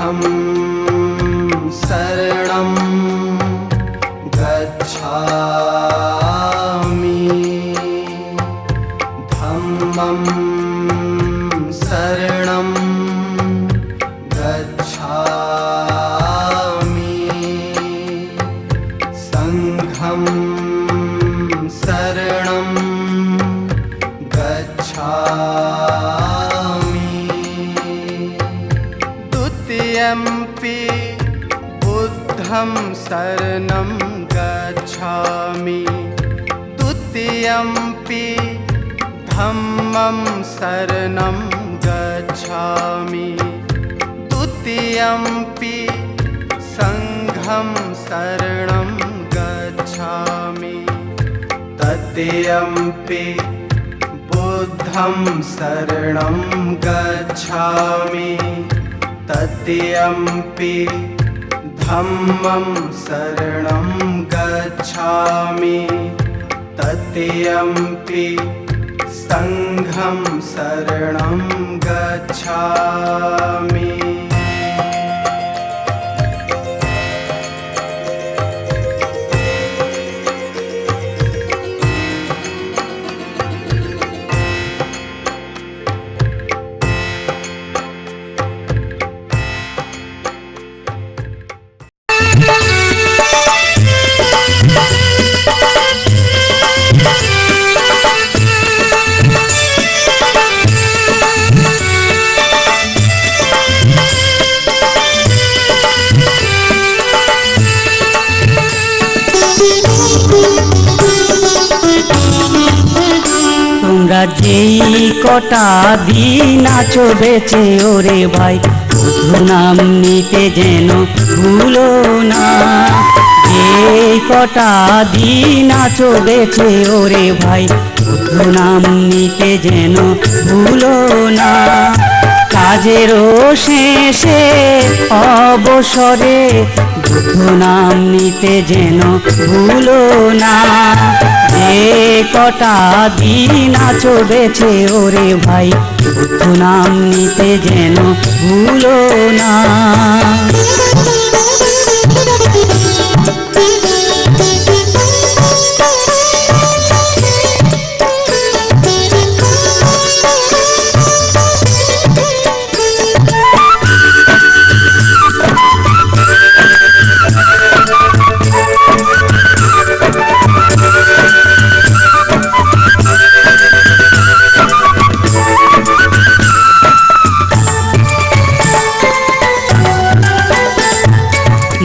बुद्धं शरणं गच्छामि धम्मं शरणं गच्छामि संघं शरणं गच्छामि द्वितीयम्पि बुद्धं शरणं गच्छामि द्वितीयम्पि धम्मं शरणं गच्छामि द्वितीयम्पि संघं शरणं गच्छामि तृतीयम्पि बुद्धं शरणं गच्छामि तृतीयम्पि धम्मं शरणं गच्छामि तृतीयम्पि संघं शरणं गच्छामि। তোমরা যেই কটা দিন আছো বেঁচে ওরে ভাই বুদ্ধ নাম নিতে যেন ভুলো না। যেই কটা দিন আছো বেঁচে ওরে ভাই বুদ্ধ নাম নিতে যেন ভুলো না। কাজেরও শেষে অবসরে বুদ্ধ নাম নিতে যেন ভুলো না। যে কটা দিন আছো বেঁচে ওরে ভাই বুদ্ধ নাম নিতে যেন ভুলো না।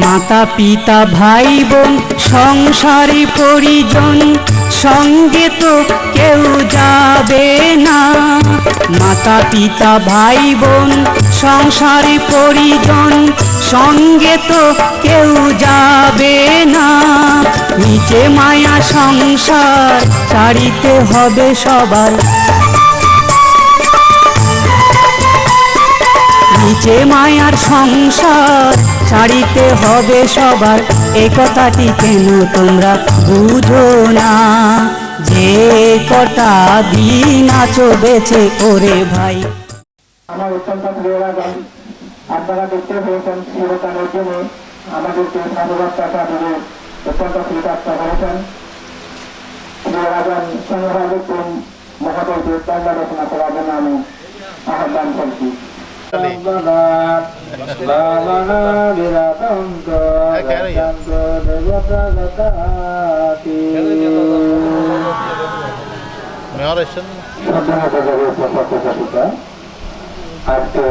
মাতা পিতা ভাই বোন সংসারী পরিজন সঙ্গে তো কেউ যাবে না। মাতা পিতা ভাই বোন সংসারী পরিজন সঙ্গে তো কেউ যাবে না। নিচে মায়া সংসার ছাড়িতে হবে সবার। নিচে মায়ার সংসার ছাড়িতে হবে সবার। এই কথাটি কেন তোমরা বুঝো না? যে কটা দিন আছো বেঁচে ওরে ভাই। আমার অত্যন্ত প্রিয়রাজন, আপনারা দেখতে পেয়েছেন চিরকালের জন্য আমাদেরকে সাধুবাদ টাকা দিয়ে অত্যন্ত কৃতার্থ করেছেন। প্রিয়রাজন সংগ্রাম মহাদেবকে বাংলা রচনা করার জন্য আমি আহ্বান করছি। আজকে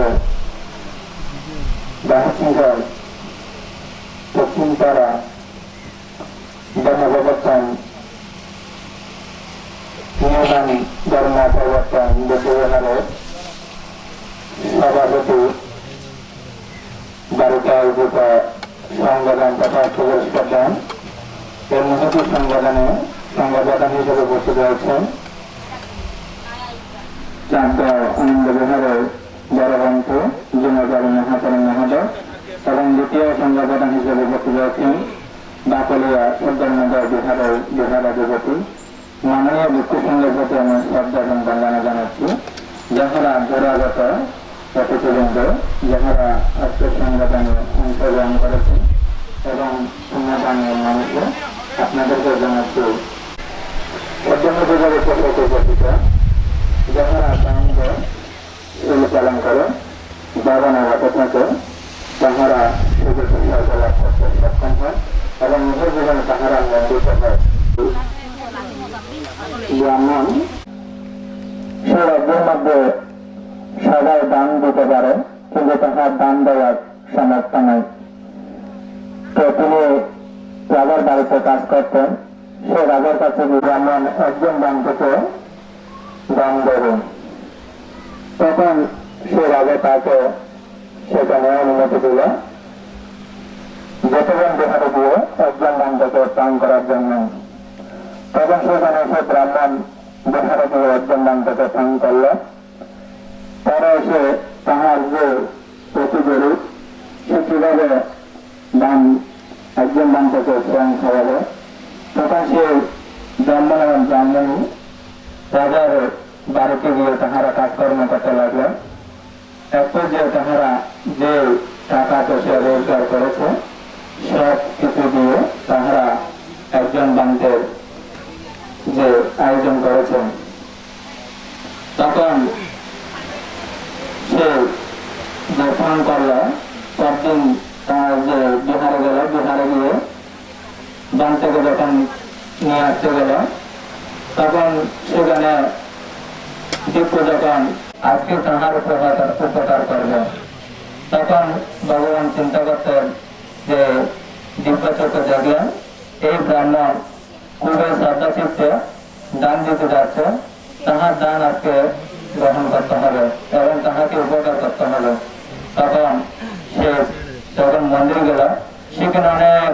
বাহাসিংহার পশ্চিমপাড়া জন্মপ্রবর্তন নিয়মানি ধর্ম প্রবর্তন বিশ্ববিদ্যালয়ের সভাপতি 12টা উপজেলা সংগঠন তথা সুরেশ প্রধান এর মহতী সংগঠনে সংগঠন হিসেবে উপস্থিত রয়েছেন চাঁদা আনন্দ বিহারের বড় গ্রন্থ জনগণ মহাকরণ মহোদয় এবং দ্বিতীয় সংগঠন হিসেবে উপস্থিত রয়েছেন বাকলিয়া সর্দারনগর বিহারের বিহারাধিপতি মাননীয় ভিত্তি সংঘের প্রতি আমি শ্রদ্ধা এবং বন্দনা জানাচ্ছি। যাহারা জোড়াগত অতিথিবৃন্দ যাহারা আজকের সংগঠনে অংশগ্রহণ করেছেন এবং সংগঠনের মানুষকে আপনাদেরকে জানাচ্ছি অত্যন্ত বিভাগের পক্ষে উপস্থিত যাহারা সাহায্য পালন করে বাগানের হাতে থাকে তাহারা সুযোগ সুবিধা লাভ করতে সক্ষম হয় এবং নিজের জীবনে তাহারা মন্দিত হয়। ব্রাহ্মণ সে রাজ্যের মধ্যে সবাই দান দিতে পারে কিন্তু তাহার দান দেওয়ার সামর্থ্য নাই। তো তিনি রাজার বাড়িতে কাজ করতেন, সে রাজার কাছে ব্রাহ্মণ একজন দান থেকে দান দেবে, তখন সে রাজা তাকে সেখানে অনুমতি দিল যতজন বিহারে দিয়ে একজন দান থেকে ত্রাণ করার জন্য। তখন সেখানে সে ব্রাহ্মণ বিহারে দিয়ে একজন দান থেকে ত্রাণ করল। পরে এসে তাহার যে প্রতি গরিব সে কিভাবে দান একজন দান থেকে ত্রাণ খাওয়াবে, তখন সে ব্রাহ্মণ এবং ব্রাহ্মণী রাজার বাড়িতে গিয়ে তাহারা কাজকর্ম করতে লাগলো। এক পর্যায়ে তাহারা যে টাকা পয়সা রোজগার করেছে সব কিছু দিয়ে তাহারা একজন বান্তের যে আয়োজন করেছেন, তখন সে যে ফোন করলো পরদিন তার যে বিহারে গেল, বিহারে গিয়ে বান থেকে যখন নিয়ে আসতে গেল তখন সেখানে দীপ্য যখন আজকে তাহার উপকার করবে, তখন ভগবান চিন্তা করতেন যে দিব্য চোখে দেখলেন এই ব্রাহ্মণ খুবই শ্রদ্ধা চিত্তে দান দিতে যাচ্ছে, তাহার দান আজকে গ্রহণ করতে হবে এবং তাহাকে উপকার করতে হবে। তখন সে যখন মন্দির গেল সেখানে অনেক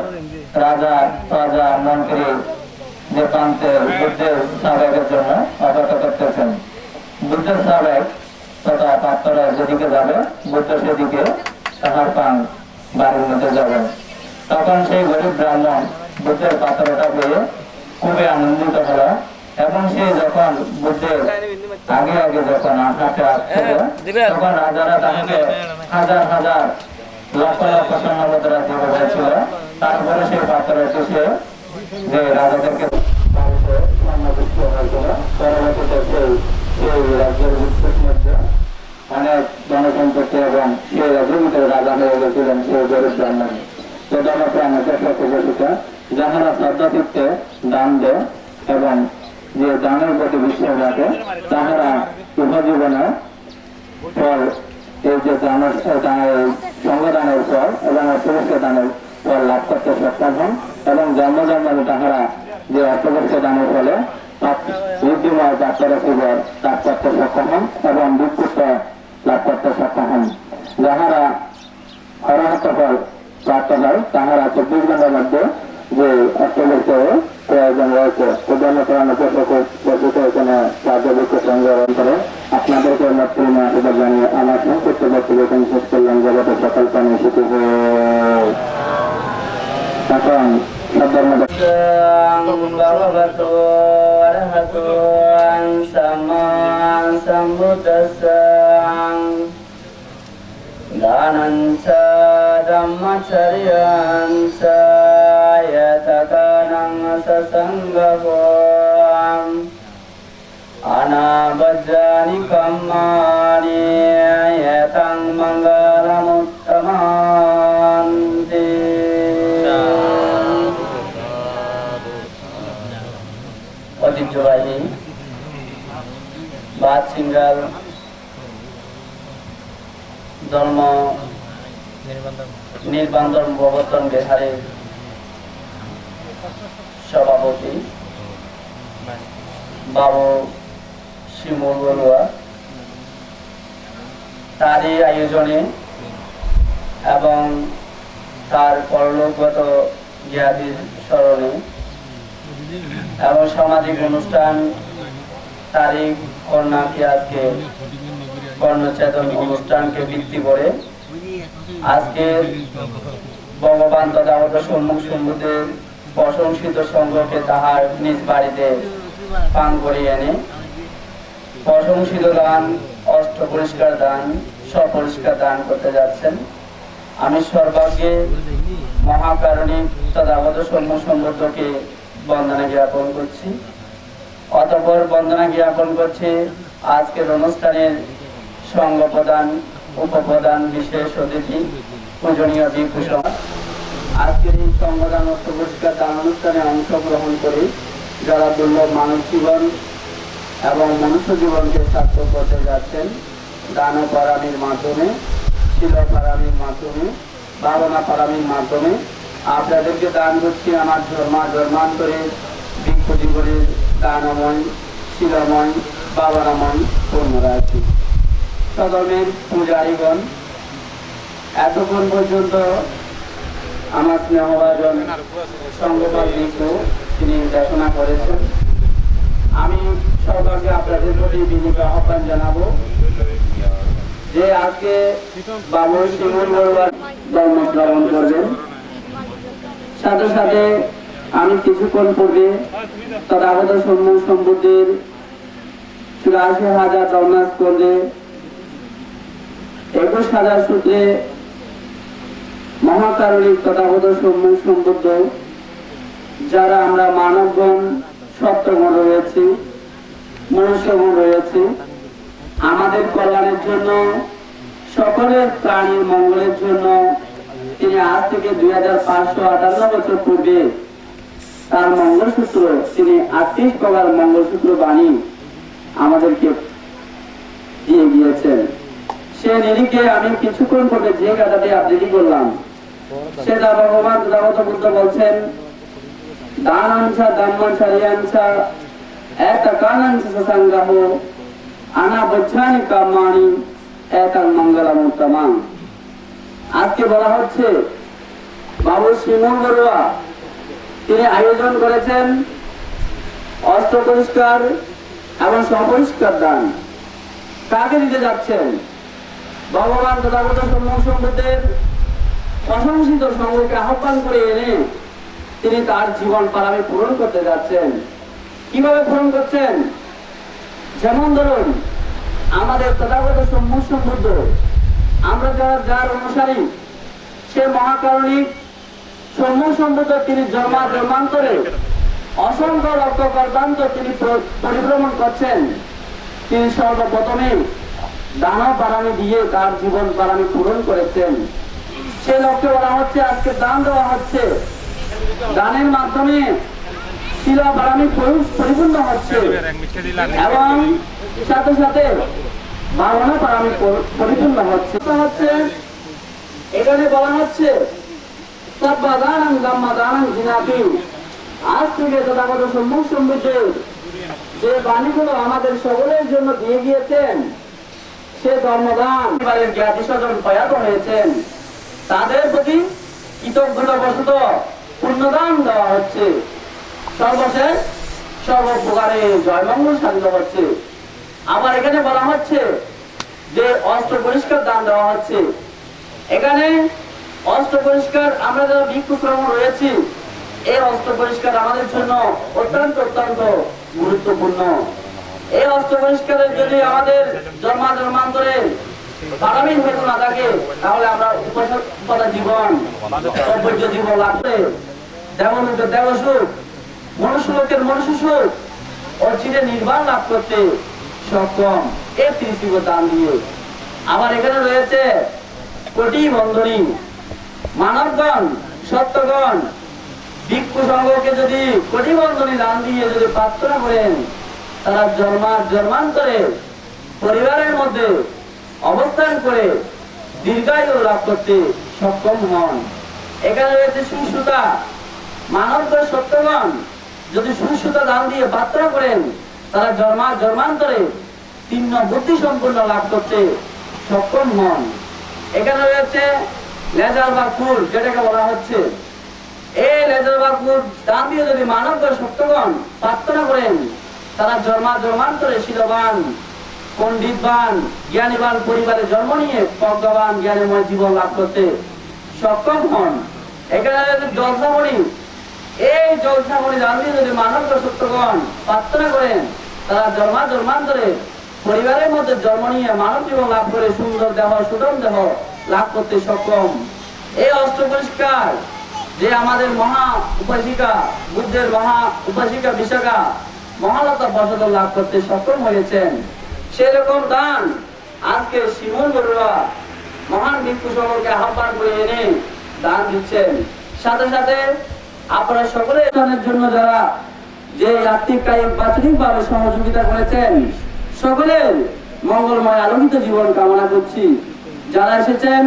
রাজা প্রজা মন্ত্রী যে প্রান্তে বুদ্ধের সাবেকের জন্য অপেক্ষা করতেছেন। বুদ্ধের সাবেক তথা পাত্ররা যেদিকে যাবে বুদ্ধ সেদিকে তাহার পান বাড়ির মধ্যে যাবে। তখন সেই গরিব ব্রাহ্মণ বুদ্ধের পাত্রটা পেয়ে খুবই আনন্দিত হল এবং সে যখন বুদ্ধের আগে আগে যখন হাঁটে আসছিল তখন রাজারা তাকে হাজার হাজার লক্ষ লক্ষ স্বর্ণমুদ্রা দিয়ে হয়েছিল। তারপরে সেই পাত্রটি সে যে রাজাদেরকে পরবর্তীতে সেই রাজ্যের মধ্যে অনেক জনসম্পত্তি এবং সেই রাজ্যের ভিতরে রাজা হয়ে গেছিলেন সেই গরিব ব্রাহ্মণ। তো জনপ্রাণের উপস্থিত যাহারা শ্রদ্ধা চিত্তে দান দেয় এবং যে দানের প্রতি বিশ্বাস রাখে তাহারা উপজীবনে ফল এই যে সংগদানের ফল এবং পুরস্কার দানের ফল লাভ করতে সক্ষম হন এবং জন্ম জন্মে তাহারা যে অর্থবর্ষ দানের ফলে বুদ্ধিময় ডাক্তার লাভ করতে সক্ষম হন এবং বিক্ষুব্ধ লাভ করতে সক্ষম হন। যাহারা অরহত ফল প্রাপ্ত হয় তাহারা 24 ঘন্টার মধ্যে যে অর্থবর্ষ প্রয়োজন রয়েছে এখানে কার্যবৃক্ষ সংগ্রহণ করে আপনাদেরকে মাতৃমা এবার জানিয়ে আমার সংক্ষিপ্ত বক্তব্য শেষ করলাম। জগতের সকল প্রাণী সুখী এখন শব্দের মধ্যে दानञ्च धम्मचर्यञ्च यतकानं ससङ्गो अनाबज्जानि कम्मानि यतं मङ्गलमुत्तमान्ति। ঐতিহ্যবাহী বাদ সিঙ্গাল ধর্ম নির্বান্ধন প্রবর্তন বিহারের সভাপতি বাবু শিমুল বড়ুয়া, তারই আয়োজনে এবং তার পরলোকগত জ্ঞাতির স্মরণে এবং সামাজিক অনুষ্ঠান তারিখ কন্যাকে আজকে কর্ণচেতন অনুষ্ঠানকে ভিত্তি করে আজকে ভগবান তথা আমাদের সম্মুখ সম্মুখে প্রশংসিত সংঘকে তাহার নিজ বাড়িতে পান করিয়ে এনে প্রশংসিত দান, অষ্ট পরিষ্কার দান, স্বপরিষ্কার দান করতে যাচ্ছেন। আমি সর্বাগ্যে মহাকারণিক তথাগত সৌম্য সম্বুদ্ধকে বন্দনা জ্ঞাপন করছি। অতঃপর বন্দনা জ্ঞাপন করছি আজকের অনুষ্ঠানের সঙ্গ প্রদান উপপ্রধান বিশেষ অতিথি পূজনীয় বিভূষণ। আজকের এই সংগদান ও পুরস্কার দান অনুষ্ঠানে অংশগ্রহণ করে যারা দুর্লভ মানব জীবন এবং মনুষ্য জীবনকে সার্থক করতে যাচ্ছেন দান ও পারামির মাধ্যমে, শিল পারামির মাধ্যমে, ভাবনা পারামির মাধ্যমে আপনাদেরকে দান করছি আমার জন্মান্তরে বৃক্ষ জীবনের দানময়, শিলময়, ভাবনাময় পূর্ণরাশি। সদমের পূজারীগণ, এতক্ষণ পর্যন্ত আমার স্নেহভাজন সঙ্গপাল ভিক্ষু তিনি দেশনা করেছেন। আমি সর্বাগ্যে আপনাদের প্রতি বিনীত আহ্বান জানাবো যে আজকে বাবু শিমুল বড়ুয়ার ধর্ম শ্রবণ করবেন। সাথে সাথে আমি কিছুক্ষণ পূর্বে তথাগত সৌম্য সম্বুদ্ধের ৮৪,০০০ ধর্মাস্কন্ধে ২১,০০০ সূত্রে মহাকারণিক তথাগত সৌম্য সম্বুদ্ধ যারা আমরা মানবগণ, সত্যগণ রয়েছি, মনুষ্যগণ রয়েছি, আমাদের কল্যাণের জন্য, সকলের প্রাণীর মঙ্গলের জন্য তিনি আজ থেকে ২৫৫৮ বছর পূর্বে তার মঙ্গলসূত্র, তিনি ৩৮ প্রকার মঙ্গলসূত্র বাণী আমাদেরকে দিয়ে গিয়েছেন। সে নিরিখে আমি কিছুক্ষণ পূর্বে যে কথাটি আবৃত্তি করলাম সেটা ভগবান তথাগত বুদ্ধ বলছেন, দানাংসা ধম্মাঞ্চা একটা কানাংসা সসঙ্গহ অনাবচ্ছানি কামানি এক মঙ্গলম উত্তমাং। আজকে বলা হচ্ছে বাবু শিমুল বড়ুয়া তিনি আয়োজন করেছেন অস্ত্র পরিষ্কার এবং স্বপরিষ্কার দান। কাকে দিতে যাচ্ছেন? ভগবান তথাগত সৌম্য সম্বুদ্ধের প্রশংসিত সঙ্গকে আহ্বান করে এনে তিনি তার জীবন পারামি পূরণ করতে যাচ্ছেন। কিভাবে পূরণ করছেন? যেমন ধরুন আমাদের তথাগত সৌম্য সম্বুদ্ধ, আমরা যার অনুসারী, সে মহাকারণিক সৌম্য সম্বুদ্ধ তিনি জন্মান্তরে অসংখ্য লক্ষ কল্পান্ত তিনি পরিভ্রমণ করছেন। তিনি সর্বপ্রথমে দান পারামি দিয়ে তার জীবন পারামি পূরণ করেছেন। সে লক্ষ্যে বলা হচ্ছে আজকে দান দেওয়া হচ্ছে, দানের মাধ্যমে শিলা পারামি পরিপূর্ণ হচ্ছে এবং সাথে সাথে ভাবনা পারামি পরিপূর্ণ হচ্ছে। এখানে বলা হচ্ছে সব্বাদানাং গাম্মাদানাং জিনাতি। আজ থেকে তথাগত সৌম্য সম্বুদ্ধের যে বাণীগুলো আমাদের সকলের জন্য দিয়ে গিয়েছেন, সে ধর্মদান জ্ঞাতি স্বজন প্রয়াত হয়েছেন তাদের প্রতি কৃতজ্ঞতা বশত পুণ্যদান দেওয়া হচ্ছে। সর্বশেষ সর্বপ্রকারে জয়মঙ্গল সাধিত হচ্ছে। আবার এখানে বলা হচ্ছে যে অস্ত্র পরিষ্কার দান দেওয়া হচ্ছে। এখানে অস্ত্র পরিষ্কার, আমরা যারা ভিক্ষু শ্রমণ রয়েছি, এই অস্ত্র পরিষ্কার আমাদের জন্য অত্যন্ত অত্যন্ত গুরুত্বপূর্ণ। এই অস্ত্র পরিষ্কারের যদি আমাদের জন্মান্তরে পারামিন হয়ে না থাকে, তাহলে আমরা উপসর্গতা জীবন, সৌভাগ্য জীবন লাগবে। দেবলোকের দেবসুখ, মনুষ্যলোকের মনুষ্য সুখ অচিরে নির্বাণ লাভ করতে সক্ষম এই ৩০ দান দিয়ে। আবার এখানে রয়েছে কোটি বন্ধনী, মানবগণ, সত্যগণ ভিক্ষু সংঘকে যদি কোটি বন্ধনী দান দিয়ে যদি প্রার্থনা করেন, তারা জন্মান্তরে পরিবারের মধ্যে অবস্থান করে দীর্ঘায়ু লাভ করতে সক্ষম হন। এখানে রয়েছে সুশ্রুতা, মানবগণ, সত্যগণ যদি সুশ্রুতা দান দিয়ে প্রার্থনা করেন, তারা জন্মান্তরে তীক্ষ্ণ বুদ্ধি সম্পূর্ণ লাভ করতে সক্ষম হন। এখানে রয়েছে লেজার বা ফুল, যেটাকে বলা হচ্ছে এই লেজার বা ফুল দান দিয়ে যদি মানবগণ, সত্যগণ প্রার্থনা করেন, তারা জন্মান্তরে শীলবান, পণ্ডিতবান, জ্ঞানীবান পরিবারে জন্ম নিয়ে প্রজ্ঞাবান জ্ঞানীময় জীবন লাভ করতে সক্ষম হন। এখানে জলসামণি, এই জলসামণি দান দিয়ে যদি মানব সত্যগণ প্রার্থনা করেন, তারা জন্মান্তরে পরিবারের মধ্যে জন্ম নিয়ে মানব জীবন লাভ করে সুন্দর দেহ সুদম দেহ লাভ করতে সক্ষম। এই অষ্ট পরিষ্কার যে আমাদের মহা উপাসিকা, বুদ্ধের মহা উপাসিকা বিশাখা মহালতা বসত লাভ করতে সক্ষম হয়েছেন, সেরকম দান আজকে শিমুল বড়ুয়া মহান ভিক্ষু সকলকে আহ্বান করে এনে দান দিচ্ছেন। সাথে সাথে আপনারা সকলে দানের জন্য যারা যে আর্থিক কায়িক বাচনিক ভাবে সহযোগিতা করেছেন সকলের মঙ্গলময় আলোকিত জীবন কামনা করছি। যারা এসেছেন,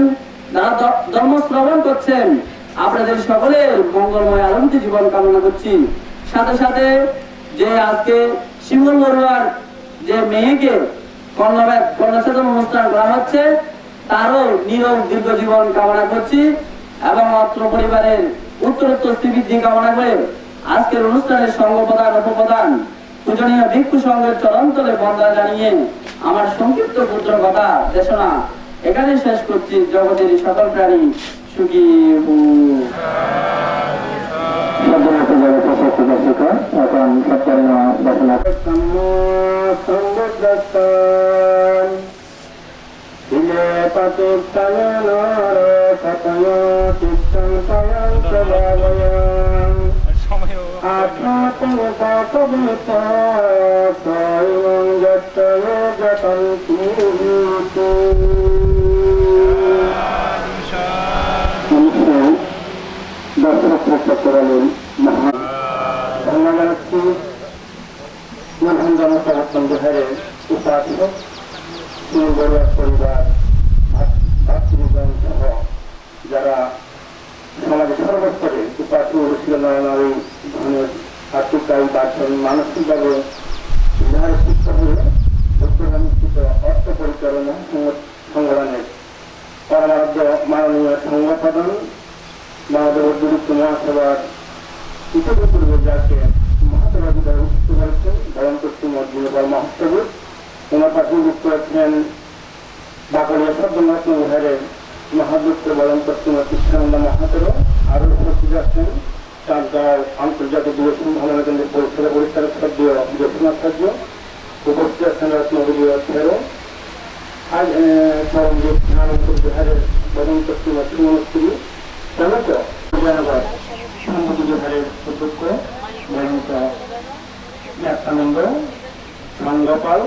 যারা ধর্ম শ্রবণ করছেন, আপনাদের সকলের মঙ্গলময় আলোকিত জীবন কামনা করছি। সাথে সাথে যে আজকে শিমুল বড়ুয়ার যে মেয়েকে কন্যাসাধন অনুষ্ঠান করা হচ্ছে তারও নিরব দীর্ঘ জীবন কামনা করছি এবং অত্র পরিবারের উত্তরোত্তর শ্রীবৃদ্ধি কামনা করে আজকের অনুষ্ঠানের সঙ্গ প্রদান উপপ্রদান পূজনীয় ভিক্ষু সংঘের চরণতলে বন্দনা জানিয়ে আমার সংক্ষিপ্ত পুত্র কথা দেশনা এখানে শেষ করছি। জগতের সকল প্রাণী সুখী উপাসক শিমুল বড়ুয়ার পরিবার ভাতৃগণ সহ যারা সমাজে সর্বস্তরে উপাসক অনুশীলনারী ধনের আর্থিক বাঁচন মানসিকভাবে সুস্থ হয়ে উত্তরাধিষ্ঠিত অর্থ পরিচালনা সংগ্রামের পরমারাধ্য মাননীয় সংগঠন বাংলাদেশ অতিরিক্ত মহাসভার উপপূর্বে যাকে মহাসভা বিধায় উচিত করেছেন বরণ পশ্চিম অর্জুনপাল মহাসভা। ওনার পাশে যুক্ত আছেন বাকলিয়া সদ্যরত্ন বিহারের মহাদুত্র বরণ পশ্চিম কৃষ্ণানন্দ মহাসভা। আরো উপস্থিত আছেন চাঁদগাঁও আন্তর্জাতিক যুব সম্ভাবনা কেন্দ্রের পরিষেবা পরিচালক সদ্য জ্যোৎস্নাচার্য। উপস্থিত আছেন রত্নগিরি ফেরো আজ চরণজিৎ নারায়ণপুর বিহারের বরণ পশ্চিম শ্রীমস্ত্রী প্রমুখ জয়নগর সম্মতি বিহারের অধ্যক্ষ বৈনিত ব্যাসানন্দ সাঙ্গপাল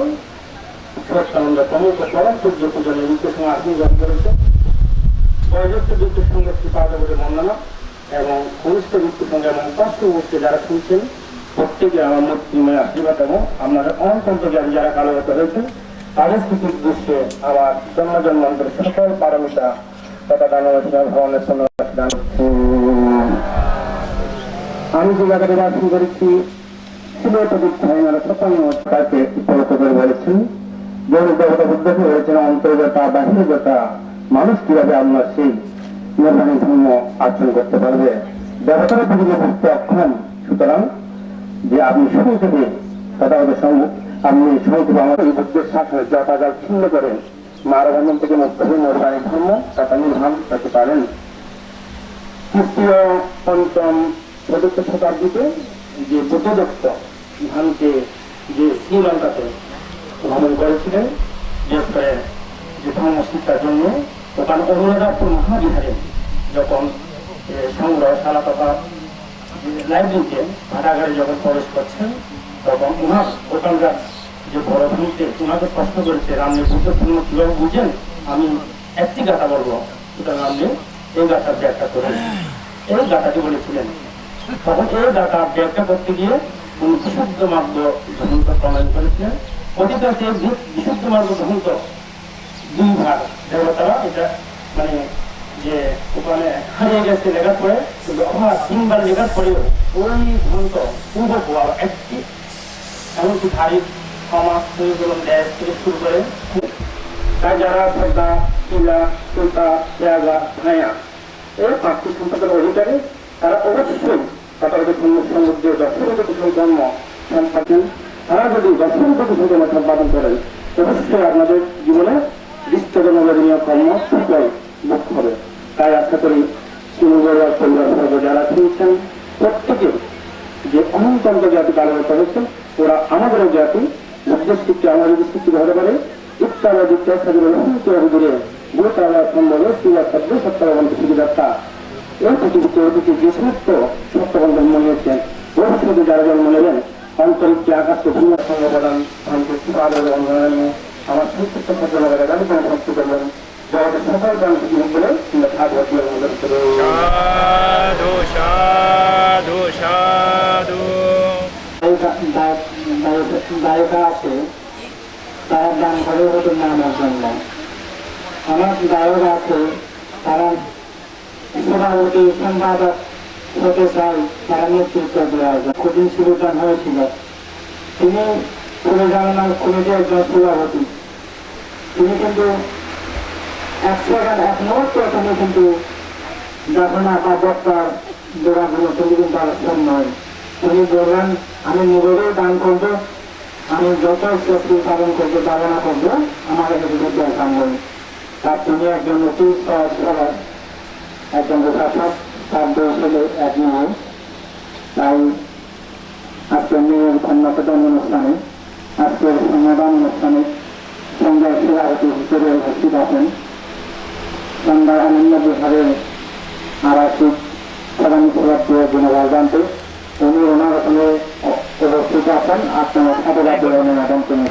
সত্যানন্দ প্রমুখ পরম সূর্য পূজনের ভিক্ষু সঙ্গে আপনি গ্রহণ করেছেন। বয়োজ্যেষ্ঠ ভিক্ষু সঙ্গে শ্রীপাদ বলে বন্দনা এবং কনিষ্ঠ ভিক্ষু সঙ্গে এবং কষ্ট মুহূর্তে যারা শুনছেন প্রত্যেকে আমার মূর্তিময় আশীর্বাদ এবং আপনাদের অনন্ত জ্ঞানী যারা কালোগত হয়েছেন তাদের স্মৃতির দৃশ্যে আমার জন্ম জন্মান্তরের সকল পারমিতা তথা দানবাসীরা ভবনের দান। আমি যে জায়গাটা বাসন করেছি তাকে উপলব্ধ করে বলেছেন দেবতা বুদ্ধকে বলেছেন অন্তর্গতা বাহিরগতা মানুষ কিভাবে আমরা সেই নির্বাণী ধর্ম আচরণ করতে পারবে। দেবতারা পূজা করতে অক্ষম, সুতরাং যে আপনি শুরু থেকে তথাগত আপনি সমুদ্র আমাদের বুদ্ধের শাসনের যথাজাল ছিন্ন করেন মারবন্ধন থেকে মুক্ত হয়ে নির্বাণী ধর্ম তথা নির্মাণ করতে পারেন। তৃতীয় পঞ্চম চতুর্থ শতাব্দীতে যে বুদ্ধদত্ত ধানকে যে শ্রীলঙ্কাতে ভ্রমণ করেছিলেন যে ধর্ম শিক্ষার জন্য ওখানে অনুরাধাপুর মহাবিহারে যখন সংগ্রহশালা তথা লাইব্রেরিতে ভাড়াগারে যখন প্রবেশ করছেন তখন উনার ওখানকার যে বড় ভূমিতে উনাকে প্রশ্ন করেছে আপনি বুদ্ধ ধর্ম কিভাবে বুঝেন, আমি একটি গাথা বলবো, সুতরাং আপনি এই গাথার ব্যাখ্যা করেন। এই গাথাটি বলেছিলেন। তখন এই গাথা ব্যাখ্যা করতে গিয়ে উনি বিশুদ্ধ মার্গ ধর্মন্ত প্রমাণ করেছিলেন। অতীত বিশুদ্ধ মার্গ ধর্মন্ত দুই ভাগ দেবতারা এটা মানে যে ওখানে হারিয়ে গেছে লেখার পরে কিন্তু আমার তিনবার লেখার পরেও ওই ধর্মন্ত পূর্ব প্রভাব একটি এমনকি ভারী সমাজ দেশ থেকে শুরু করে তাই যারা শ্রদ্ধা কিলা সুলতা পেয়াগা ভাইয়া এই পাঁচটি সম্পদের অধিকারী তারা অবশ্যই তথাগত সমুদ্রে দর্শনগত কুশল কর্ম সম্পাদন তারা যদি দর্শনগত কুশল কর্ম সম্পাদন করেন অবশ্যই আপনাদের জীবনে বিশ্বজনগণীয় কর্ম সুফল মুখ হবে। তাই আশা করি শিমুল বড়ুয়ার পরিবার যারা শুনছেন প্রত্যেকে যে অনন্ত জাতি পালন করেছেন ওরা আমাদেরও জাতি উদ্দেশ্যটি আমার উদ্দেশ্যটি হতে পারে ইত্যাদি ইত্যাদি দূরে গোতালা সম্ভব শিলা শব্দ সত্যবন্ধ সুবিধার্থা এই পৃথিবীতে অতীতে যে সমস্ত সত্যবন্ধন মনে হচ্ছেন ভবিষ্যতে যারা জন্ম নেবেন অন্তরিক্ষে আকাশ ভিন্ন সংগঠন আমার সুস্থ জনগণের গাড়ি সমাপ্ত করবেন জগতের সকল গান থেকে বলে কিংবা সাত বছরের সাধু সাধু সাধু গায়িকা আছে তারা গান করে হতো নামের জন্য অনেক গায়ক আছে তারা সভাপতি সম্পাদক হতে চায় তারা নেতৃত্ব দেওয়া যায় কঠিন সুবিধান হয়েছিল তিনি পরিচালনা কমিটির একজন সভাপতি তিনি কিন্তু এক সেকেন্ড এক মুহূর্ত তিনি কিন্তু ঘটনা বা বক্তার দোকানগুলো তিনি কিন্তু আলোচনা নয় তিনি বললেন আমি নিজেরই দান করবো আমি যত চেষ্টা পালন করতে পারবো না করবো আমার এখানে দরকার নেই তার তিনি একজন অতি সহজ সরল একজন প্রশাসক তার দুই ছেলে এক মেয়ে তাই আজকের মেয়ের কন্যাপ্রদান অনুষ্ঠানে আজকের সমাধান অনুষ্ঠানে সন্ধ্যার সভাপতি হিসেবে উপস্থিত আছেন সন্ধ্যার আনন্দ বিভাগের আবাসিক প্রধান সভাপতি জেনারেল জানতে উনি ওনার ওখানে উপস্থিত আছেন আপনার সাথে রাজ্যে অনুমোদন করুন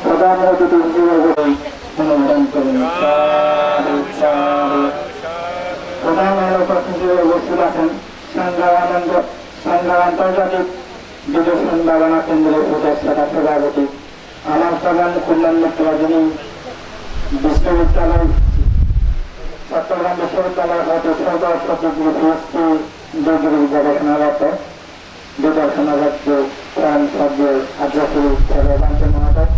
প্রধান অতিথি হিসেবে অনুমোদন করুন প্রধান উপস্থিত হিসেবে উপস্থিত আছেন সংগ্রাম আন্তর্জাতিক বিদেশন বাগানা কেন্দ্রের উপদেষ্টা সভাপতি আমার প্রধান কল্যাণ মিত্র যিনি বিশ্ববিদ্যালয় চট্টগ্রাম বিশ্ববিদ্যালয় হতে সর্বস্ব ডিগ্রি পিএইচডি ডিগ্রি গবেষণারত বিদর্শনারত প্রাণ শব্দ আগ্রহী বাঞ্চন মহাশয়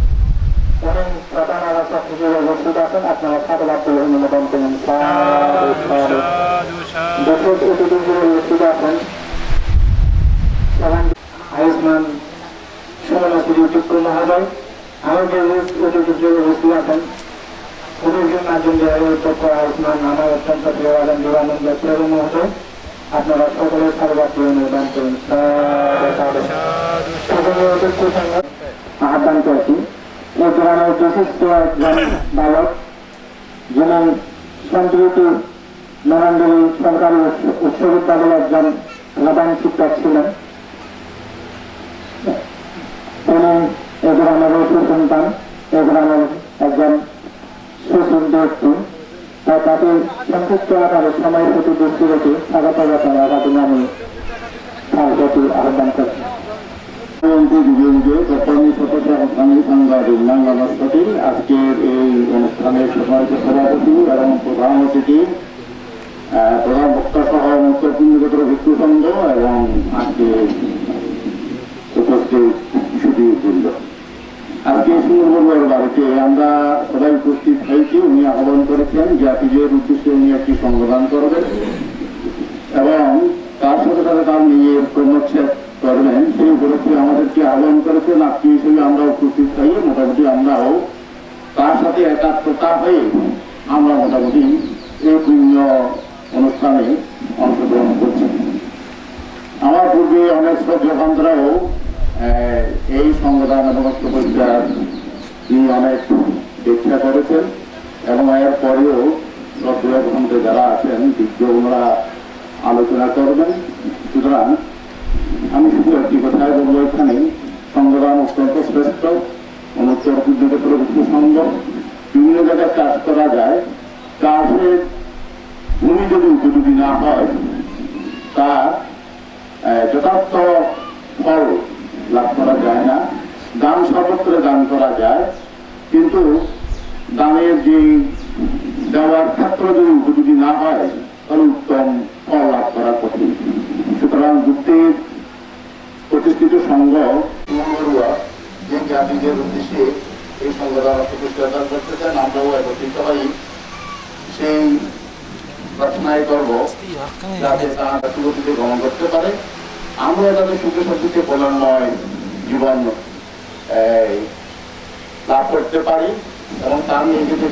উনি প্রধান আলোচক হিসেবে উপস্থিত আছেন আপনারা সাধুবাদ দিয়ে অনুমোদন করুন বিশেষ অতিথি হিসেবে উপস্থিত আছেন আয়ুষ্মান সুমনশ্রী টুকু মহোদয় আমাদের অতিথি হিসেবে উপস্থিত আছেন আয়ুষ্মান আমার অত্যন্ত প্রিয় আলম বিবানন্দ প্রভু মহোদয় আপনারা সকলের সাধুবাদ দিয়ে অনুমোদন করুন আহ্বান করছি এই গ্রামের বিশিষ্ট একজন বালক যিনি সম্প্রতি নরেন্দ্রী সরকারি উচ্চ বিদ্যালয়ের একজন প্রধান শিক্ষক ছিলেন তিনি এই গ্রামের সুসন্তান এই গ্রামের একজন সুশীল ব্যক্তি তাই তাকে সংক্ষিপ্ত আকারে সময়ের প্রতি দৃষ্টি রেখে স্বাগত জানানোর জন্য আমি তার প্রতি আহ্বান করছি আজকের এই অনুষ্ঠানের সম্মানিত সভাপতি এবং প্রধান অতিথি প্রধান বক্তা সহ মুক্তপুঞ্জগত ভিক্ষু সংঘ এবং আজকে উপস্থিত সুদীবৃন্দ আজকে সুন্দরবনের বাড়িতে আমরা সবাই উপস্থিত হয়েছি উনি আহ্বান করেছেন জাতিদের উদ্দেশ্যে উনি একটি সংবিধান করবেন এবং তার সাথে সাথে তার নিজের কর্মচ্ছেদ করবেন সেই উপলক্ষে আমাদেরকে আহ্বান করেছেন আত্মীয় হিসেবে আমরা উপস্থিত হয়ে মোটামুটি আমরাও তার সাথে একাত্মতা হয়ে আমরা মোটামুটি এই পুণ্য অনুষ্ঠানে অংশগ্রহণ করছি আমার পূর্বে অনেক শ্রদ্ধান্তরাও এই সংবিধান এবং পরীক্ষার তিনি অনেক দীক্ষা করেছেন এবং এর পরেও শ্রদ্ধাবন্ধে যারা আছেন বিজ্ঞ ওনারা আলোচনা করবেন সুতরাং আমি শুধু একটি কথাই বলবো এখানে সংবিধান অত্যন্ত শ্রেষ্ঠ উত্তর পূর্বক্ষেত্র বিষ্ণু সংঘ বিভিন্ন জায়গায় কাজ করা যায় কাজের ভূমি যদি উপযোগী না হয় তার যথার্থ ফল লাভ করা যায় না দান সর্বত্র দান করা যায় কিন্তু দানের যে দেওয়ার ক্ষেত্র যদি উপযোগী না হয় তাহলে উত্তম ফল লাভ করা কঠিন সুতরাং বুদ্ধের প্রতিষ্ঠিত সংঘ যে জাতিদের উদ্দেশ্যে এই সংগঠন প্রতিষ্ঠা করতে চান আমরাও একত্রিত হই সেই প্রার্থনাই করবো যাতে তারা সুগতিতে গ্রহণ করতে পারে আমরা তাদের সুখে শান্তিতে কল্যাণময় জীবন লাভ করতে পারি এবং তার নিজেদের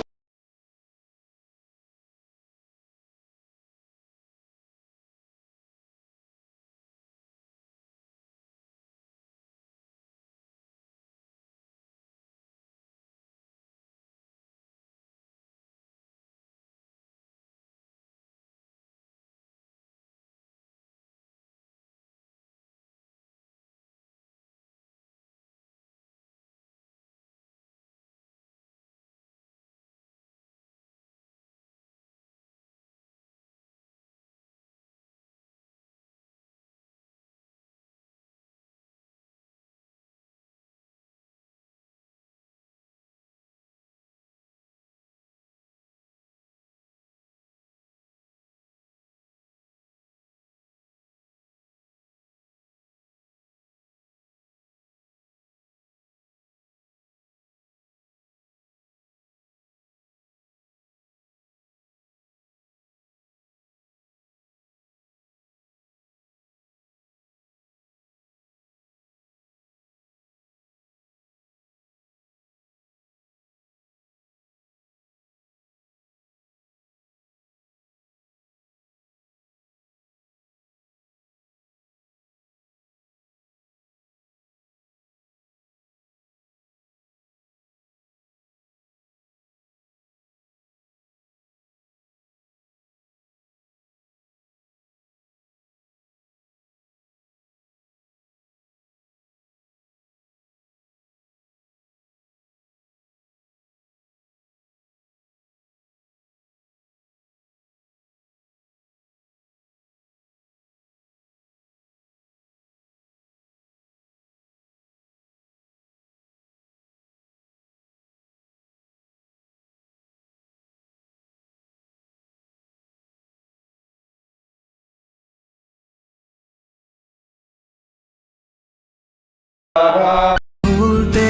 ভুলতে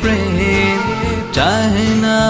প্রেম চাহে না